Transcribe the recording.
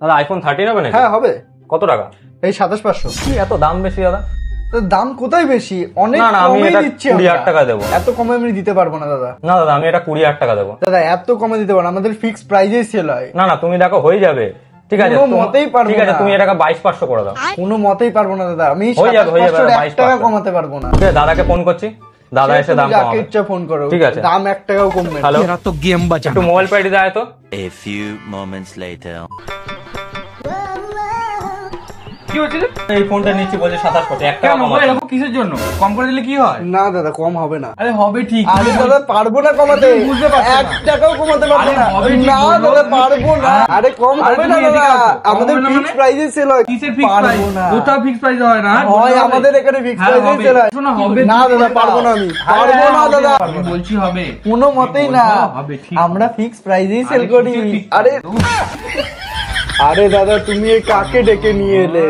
দাদা আইফোন 13 হবে নাকি? হ্যাঁ হবে। কত টাকা? এই 27,500। কি এত দাম বেশি দাদা? দাম কোথায় বেশি, অনেক না না আমি কমে এটা দিচ্ছি 20,000 টাকা দেবো। এত কমে আমি দিতে পারবো না দাদা। না দাদা আমি এটা 20,000 টাকা দেবো। দাদা এত কমে দিতে পারবো না, আমাদের ফিক্স প্রাইজেই সেল হয়। না না তুমি দেখো হয়ে যাবে, ঠিক আছে? কোনো মতেই পারবো ঠিক আছে না। তুমি এটাকে 22,500 করে দাও। কোনো মতেই পারবো না দাদা, আমি হয়ে যাবে, 27,500 1 টাকা 22,500 কমাতে পারবো না। ঠিক আছে দাদাকে ফোন করছি, দাদা এসে দাম তুমি যাকে কমাবে। ইচ্ছা ফোন করো, ঠিক আছে। দাম 1 টাকাও কমবে না। হ্যালো, मेरा तो गेम बचा। একটু মোবাইল পাইডি দেয় তো। A few moments later. কি হচ্ছে? এই ফোনটা নিচ্ছি বলছে 27 কোটি, 1 টাকা কেন কমাতে। এরকম কিসের জন্য? কম করে দিলে কি হয়? না দাদা কম হবে না। আরে হবে ঠিক। আরে দাদা পারবো না কমাতে, তুমি বুঝতে পারছো না। 1 টাকাও কমাতে পারবো আরে না। হবে ঠিক না বলো। দাদা পারবো না। আরে কম আরে হবে না তুমি এদিকে দাদা, আসো। কম আমাদের হবে না ফিক্স মানে? প্রাইজে সেল হয়। কিসের ফিক্স প্রাইস? পারবো না। কোথাও ফিক্স প্রাইস হয় না। হয় আমাদের এখানে ফিক্স হ্যাঁ, প্রাইজে হবে। সেল হয়। শোনো, হবে। না দাদা পারবো না আমি, পারবো না দাদা, আমি বলছি হবে। কোনো মতেই না। হবে, ঠিক আমরা ফিক্স প্রাইজেই সেল আরে করি। কিসের fix আরে price? আরে দাদা তুমি এই কাকে ডেকে নিয়ে এলে?